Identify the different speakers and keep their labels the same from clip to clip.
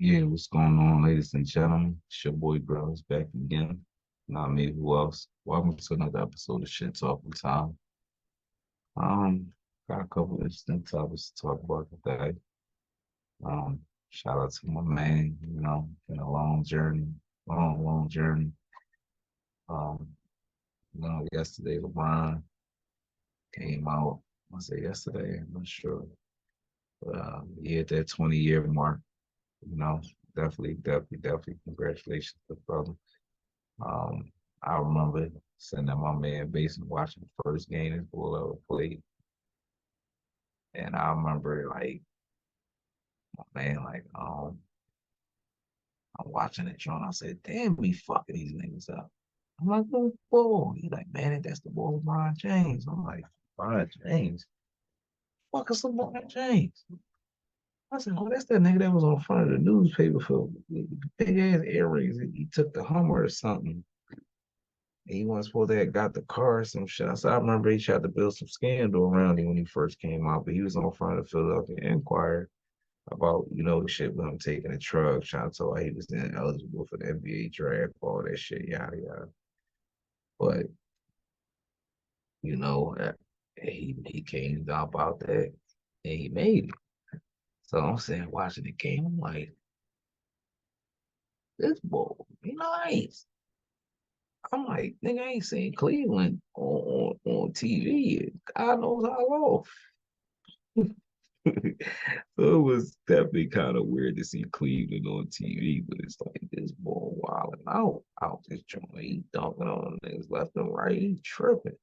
Speaker 1: Yeah, what's going on, ladies and gentlemen? It's your boy Bros back again. Not me, who else? Welcome to another episode of Shyt Talkin Time. Um, got a couple interesting topics to talk about today. Shout out to my man, been a long journey, long journey. Um, yesterday LeBron came out. I say yesterday, I'm not sure. But he hit that 20-year mark, you know. Definitely congratulations to the brother. Um, I remember sitting at my man basement watching the first game this boy ever played. And I remember like my man, I'm watching it, John. I said, damn, we fucking these niggas up. I'm like, whoa. He's like, man, that's the boy LeBron James. I'm like, LeBron James? Fuck is LeBron James? I said, oh, that's that nigga that was on front of the newspaper for big ass earrings. He took the Hummer or something. He wasn't supposed to have got the car or some shit. I remember he tried to build some scandal around him when he first came out, but he was on front of the Philadelphia Inquirer about, the shit with him taking a drug, trying to tell why he was ineligible for the NBA draft, all that shit, yada yada. But, you know, uh, he came out about that and he made it. So I'm saying, watching the game, I'm like, this boy, nice. I'm like, nigga, I ain't seen Cleveland on TV. God knows how long. So it was definitely kind of weird to see Cleveland on TV, but it's like this boy wilding out this joint. He dunking on niggas left and right. He tripping.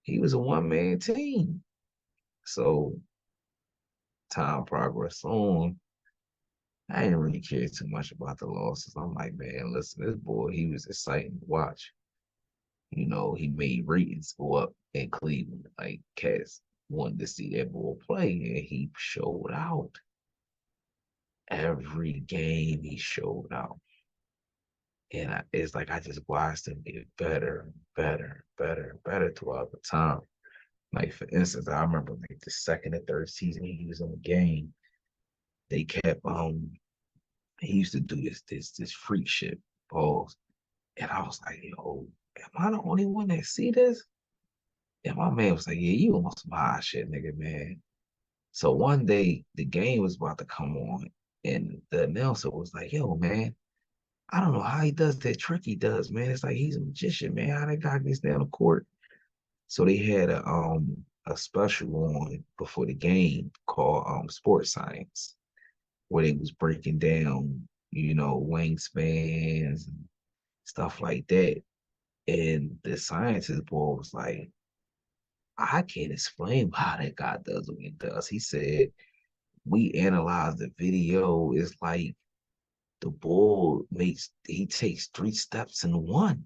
Speaker 1: He was a one-man team. So time progress on. I didn't really care too much about the losses. I'm like, man, listen, this boy, he was exciting to watch. He made ratings go up in Cleveland. Like cats wanted to see that boy play, and he showed out. Every game he showed out. And it's like I just watched him get better, better throughout the time. Like for instance, I remember like the second and third season he was in the game, they kept he used to do this freak shit, pause. And I was like, yo, am I the only one that see this? And my man was like, yeah, you on some high shit, nigga, man. So one day the game was about to come on, and the announcer was like, yo, man, I don't know how he does that trick he does, man. It's like he's a magician, man. How that guy gets down the court. So they had a special on before the game called Sports Science, where they was breaking down, wingspans and stuff like that. And the scientist boy was like, I can't explain how that guy does what he does. He said, we analyzed the video. It's like the bull he takes three steps in one.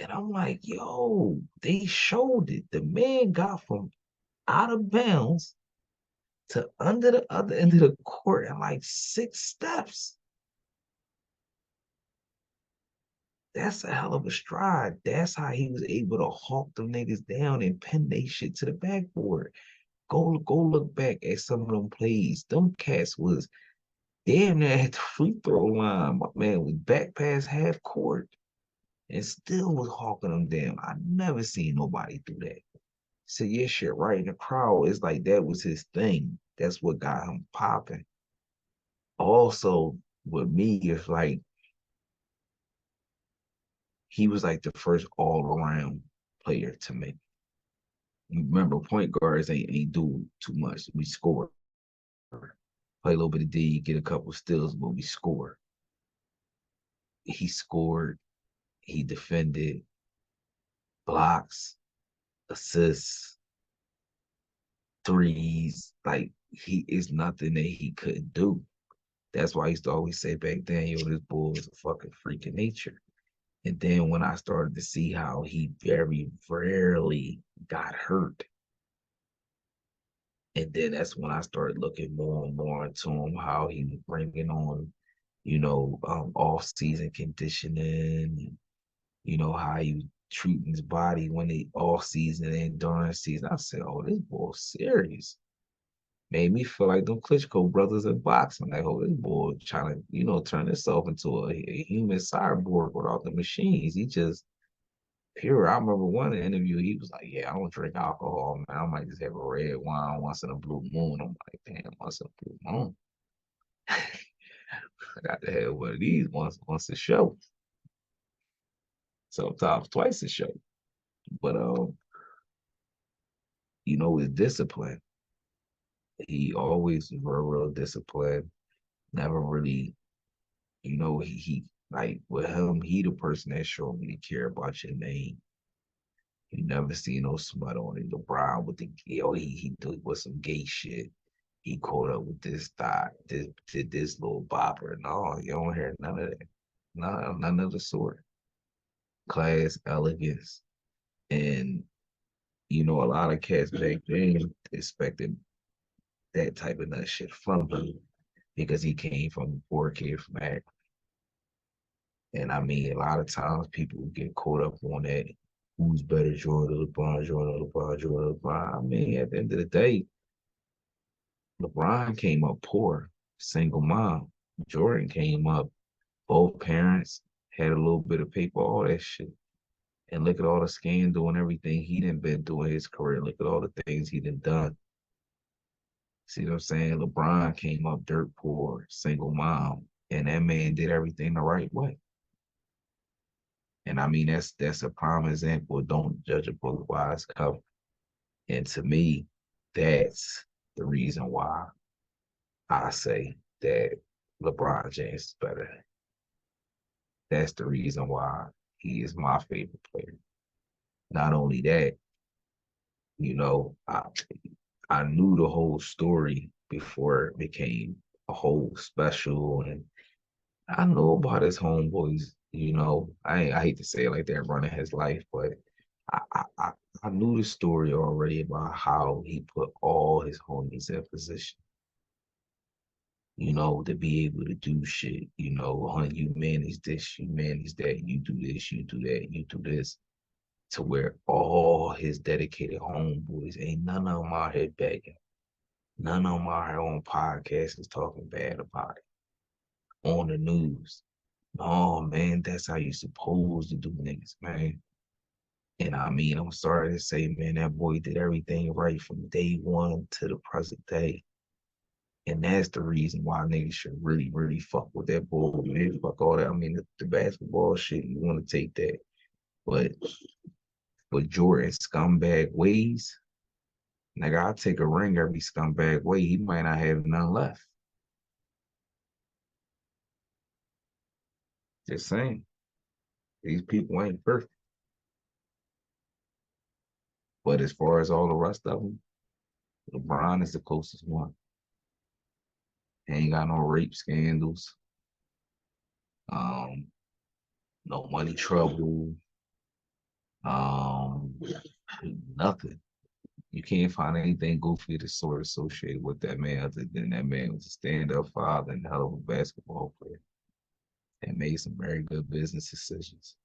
Speaker 1: And I'm like, yo, they showed it. The man got from out of bounds to under the other end of the court in like 6 steps. That's a hell of a stride. That's how he was able to hawk them niggas down and pin they shit to the backboard. Go look back at some of them plays. Them cats was damn near at the free throw line. My man was back past half court and still was hawking them down. I never seen nobody do that. So yeah, shit, right in the crowd. It's like that was his thing. That's what got him popping. Also, with me, it's like he was like the first all around player to make. Remember, point guards ain't do too much. We score. Play a little bit of D, get a couple steals, but we score. He scored, he defended, blocks, assists, threes. Like he is nothing that he couldn't do. That's why I used to always say back then, yo, this bull is a fucking freak of nature. And then when I started to see how he very rarely got hurt, and then that's when I started looking more and more into him, how he was bringing on, off season conditioning, and, how he was treating his body when they off season and during season. I said, oh, this boy's serious. made me feel like them Klitschko brothers in boxing. Like, oh, this boy trying to, turn himself into a human cyborg without the machines. He just pure. I remember one interview, he was like, "Yeah, I don't drink alcohol, man. I might just have a red wine once in a blue moon." I'm like, "Damn, once in a blue moon." I got to have one of these once a show, sometimes twice a show. But with discipline, he always was real disciplined. Never really, he like with him, he the person that showed me to care about your name. You never see no smut on it. LeBron with the he did with some gay shit. He caught up with this thought, this little bopper. No, you don't hear none of that. No, none of the sort. Class, elegance, and a lot of cats back then expected that type of nut shit from him because he came from a poor kid from Akron. And I mean, a lot of times people get caught up on that. Who's better, Jordan, LeBron, Jordan, LeBron, Jordan, LeBron? I mean, at the end of the day, LeBron came up poor, single mom. Jordan came up, both parents had a little bit of paper, all that shit. And look at all the scandal and everything he done been doing his career. Look at all the things he done. See what I'm saying? LeBron came up dirt poor, single mom, and that man did everything the right way. And I mean, that's a prime example. Don't judge a book by its cover. And to me, that's the reason why I say that LeBron James is better. That's the reason why he is my favorite player. Not only that, you know, I I knew the whole story before it became a whole special, and I know about his homeboys. I hate to say it like that, running his life, but I, I I I knew the story already about how he put all his homies in position, to be able to do shit. Honey, you manage this, you manage that, you do this, you do that, you do this, to where all his dedicated homeboys ain't none of them out here begging. None of them out here on podcasts is talking bad about it on the news. Oh man, that's how you supposed to do niggas, man. And I mean, I'm sorry to say, man, that boy did everything right from day one to the present day. And that's the reason why niggas should really, really fuck with that boy. Man, fuck all that. I mean, the basketball shit, you want to take that. But with Jordan scumbag ways, nigga, I'll take a ring every scumbag way. He might not have none left. Just saying. These people ain't perfect. But as far as all the rest of them, LeBron is the closest one. He ain't got no rape scandals, um, no money trouble, um, nothing. You can't find anything goofy to sort of associate with that man other than that man was a stand-up father and a hell of a basketball player and made some very good business decisions.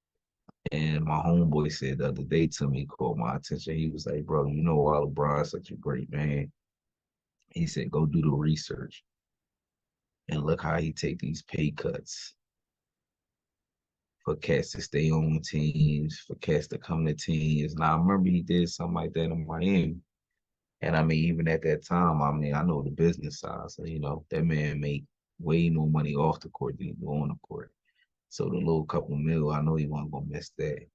Speaker 1: And my homeboy said the other day to me, caught my attention. He was like, "Bro, you know why LeBron's such a great man?" He said, "Go do the research and look how he take these pay cuts for cats to stay on teams, for cats to come to teams." Now I remember he did something like that in Miami. And I mean, even at that time, I mean, I know the business side. So, that man make way more money off the court than he do on the court. So the little couple mil, I know he wasn't gonna miss that.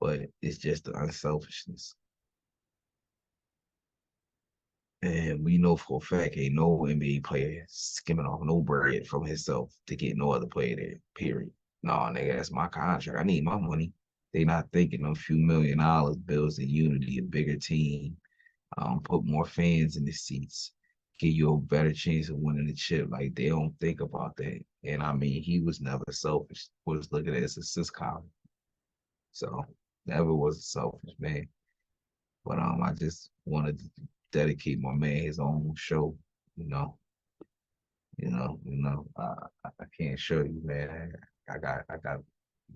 Speaker 1: But it's just the unselfishness. And we know for a fact ain't no NBA player skimming off no bread from himself to get no other player there. Period. No, nigga, that's my contract. I need my money. They not thinking of a few $1,000,000 builds in unity, a bigger team, put more fans in the seats, give you a better chance of winning the chip. Like they don't think about that. And I mean, he was never selfish. Was looking at it as a cis collar. So never was a selfish man. But I just wanted to dedicate my man his own show. You know, I can't show you, man. I got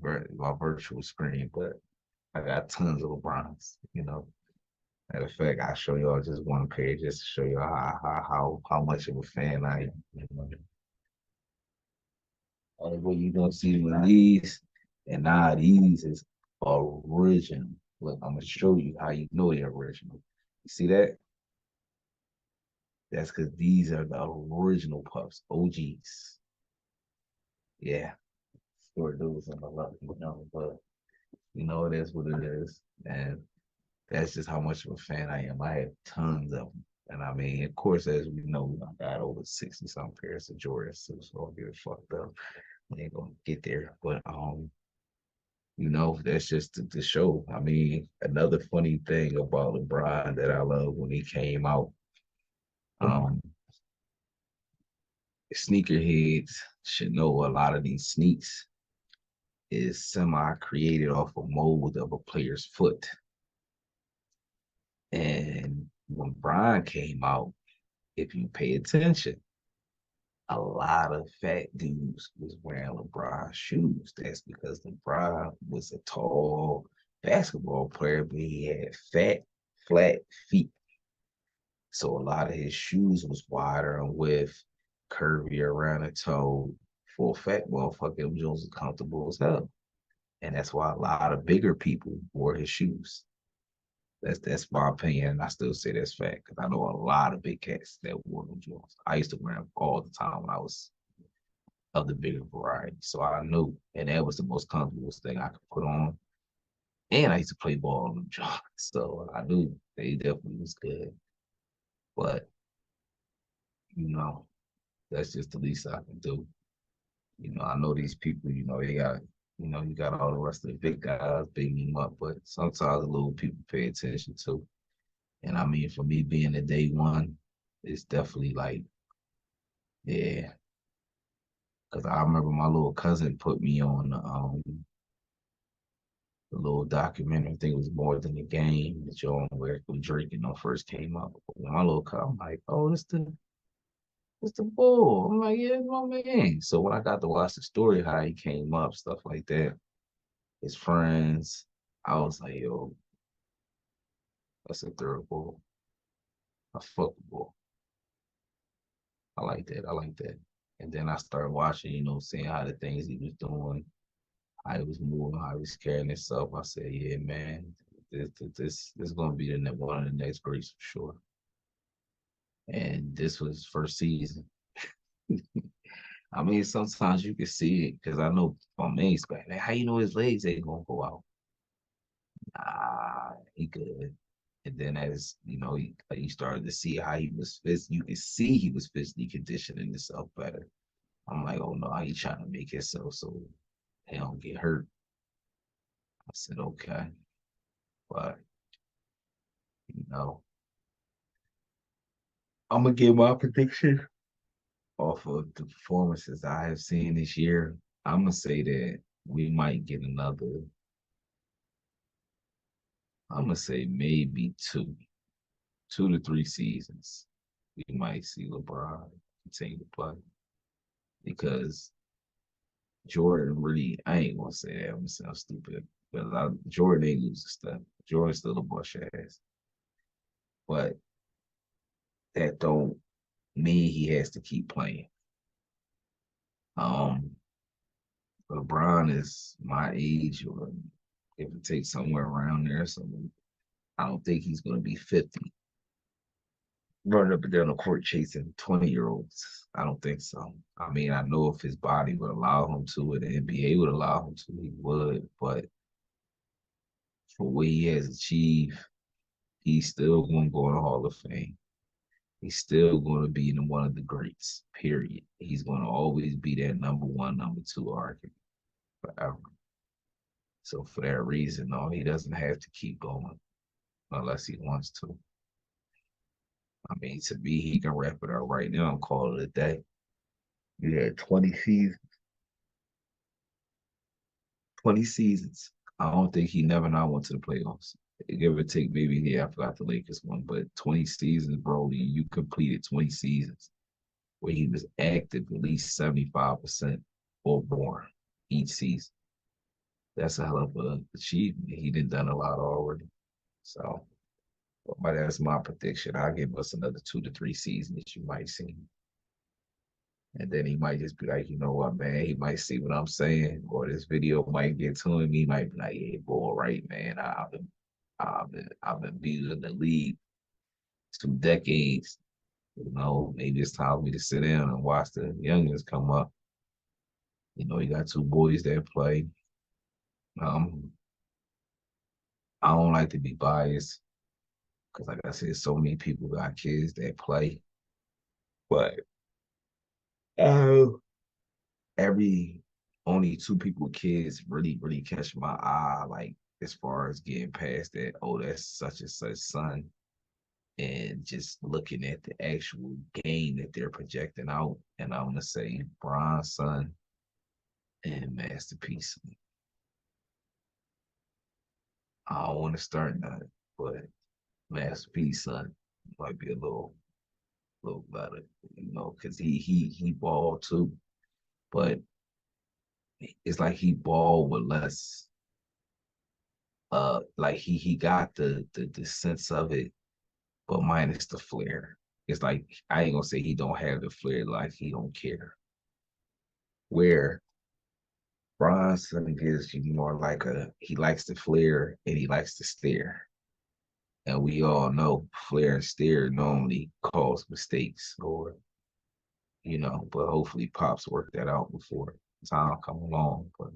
Speaker 1: my virtual screen, but I got tons of LeBrons. Matter of fact, I'll show y'all just one page just to show you how much of a fan I am. Only way you gonna see one of these, and now these is original. Look, I'm gonna show you how you know they're original. You see that? That's because these are the original puffs, OGs. Yeah, store those on the luck, but you know it is what it is, and that's just how much of a fan I am. I have tons of them. And I mean, of course, as we know, I got over 60 some pairs of Jordans, so I'll get it fucked up. We ain't gonna get there. But that's just the show. I mean, another funny thing about LeBron that I love when he came out, um, sneakerheads should know a lot of these sneaks is semi created off a mold of a player's foot. And when Brian came out, if you pay attention, a lot of fat dudes was wearing LeBron shoes. That's because LeBron was a tall basketball player, but he had fat, flat feet. So a lot of his shoes was wider and with curvy around the toe. For a fat motherfucker, them Jones was comfortable as hell. And that's why a lot of bigger people wore his shoes. That's my opinion, and I still say that's fact because I know a lot of big cats that wore them Jones. I used to wear them all the time when I was of the bigger variety, so I knew, and that was the most comfortable thing I could put on. And I used to play ball on them Jones, so I knew they definitely was good. But you know, that's just the least I can do. I know these people. They got. You got all the rest of the big guys bigging them up, but sometimes the little people pay attention too. And I mean, for me being a day one, it's definitely like, yeah. Because I remember my little cousin put me on the little documentary. I think it was More Than a Game, the Joe where Drake, first came out. When my little cousin, I'm like, oh, it's the bull. I'm like, yeah, it's my man. So when I got to watch the story, how he came up, stuff like that, his friends, I was like, yo, that's a third bull. A fuck bull. I like that. I like that. And then I started watching, seeing how the things he was doing, how he was moving, how he was carrying himself. I said, yeah, man, this is gonna be one of the next greats for sure. And this was his first season. I mean, sometimes you can see it because I know my man's back. Like, how you know his legs ain't gonna go out? He good. And then as you started to see how he was you could see he was physically conditioning himself better. I'm like, oh no, he trying to make himself so he don't get hurt. I said, okay. But you know, I'm gonna give my prediction off of the performances I have seen this year. I'm gonna say that we might get another. I'm gonna say maybe 2 to 3 seasons. We might see LeBron continue to play because Jordan really. I ain't gonna say that. I'm gonna sound stupid, but Jordan ain't losing stuff. Jordan's still a bush ass, but that don't mean he has to keep playing. Um, LeBron is my age, or if it takes somewhere around there, so I don't think he's going to be 50 running up and down the court chasing 20-year-olds. I don't think so. I mean, I know if his body would allow him to, and the NBA would allow him to, he would. But for what he has achieved, he's still going to go in the Hall of Fame. He's still going to be in one of the greats, period. He's going to always be that number one, number two argument forever. So for that reason, no, he doesn't have to keep going unless he wants to. I mean, to me, he can wrap it up right now and call it a day. He had 20 seasons. 20 seasons. I don't think he never not went to the playoffs. Give or take, maybe I forgot the Lakers one, but 20 seasons, bro. You completed 20 seasons where he was active at least 75% or more each season. That's a hell of an achievement. He done a lot already. So But that's my prediction. I'll give us another 2 to 3 seasons that you might see. And then he might just be like, you know what, man? He might see what I'm saying, or this video might get to him. He might be like, "Hey, boy, right, man? I've been beating the league 2 decades. Maybe it's time for me to sit down and watch the youngins come up. You got two boys that play. Um, I don't like to be biased because, like I said, so many people got kids that play, but uh, every only two people with kids really, really catch my eye, like as far as getting past that, oh, that's such and such son, and just looking at the actual game that they're projecting out. And I'm gonna say Bron's son and Masterpiece. I don't want to start nothing, but Masterpiece son might be a little better, because he balled too, but it's like he balled with less. Like he got the sense of it, but minus the flair. It's like I ain't gonna say he don't have the flair, like he don't care. Where Bronson gives you more like he likes the flair and he likes to stare. And we all know flair and stare normally cause mistakes, but hopefully Pops worked that out before time come along. But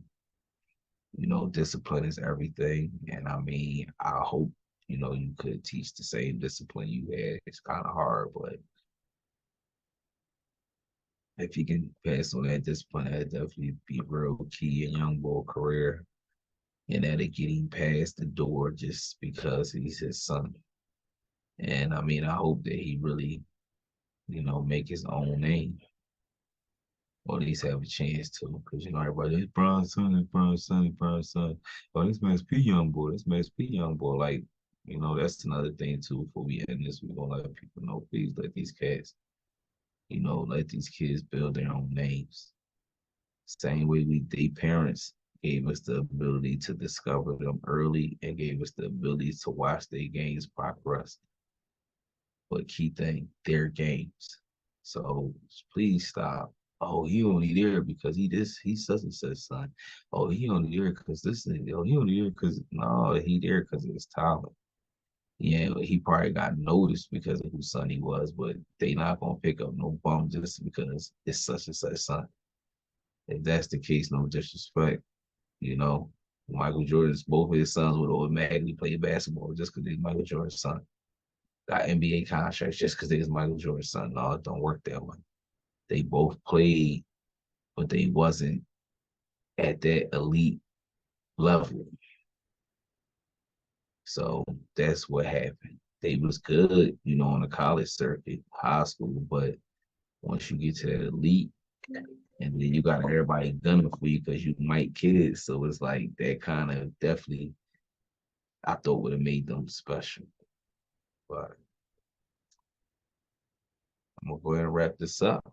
Speaker 1: discipline is everything. And I mean, I hope, you could teach the same discipline you had. It's kind of hard, but if you can pass on that discipline, that'd definitely be real key in young boy career. And that it getting past the door just because he's his son. And I mean, I hope that he really, make his own name, or at least have a chance to. Because everybody, it's Bron's son, it's Bron's son, it's Bron's son. Oh, this man's P young boy, this man's P young boy. Like, that's another thing too. Before we end this, we're gonna let people know, please let these cats, let these kids build their own names. Same way they parents gave us the ability to discover them early and gave us the ability to watch their games progress. But key thing, their games. So please stop. Oh, he only there because he's such and such son. Oh, he only there because this thing. Oh, he only there because no, he there because of his talent. Yeah, he probably got noticed because of whose son he was, but they not gonna pick up no bum just because it's such and such son. If that's the case, no disrespect. You know, Michael Jordan's both of his sons would automatically play basketball just because they're Michael Jordan's son. Got NBA contracts just because they're Michael Jordan's son. No, it don't work that way. They both played, but they wasn't at that elite level. So that's what happened. They was good, on the college circuit, high school, but once you get to that elite, and then you got everybody gunning for you because you might kids. So it's like that kind of definitely I thought would have made them special. But I'm gonna go ahead and wrap this up.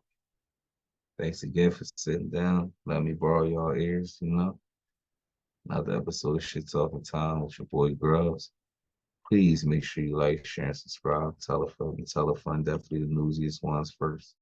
Speaker 1: Thanks again for sitting down. Let me borrow your ears. Another episode of Shyt Talkin Time with your boy Grubs. Please make sure you like, share, and subscribe. Tell a friend, definitely the newsiest ones first.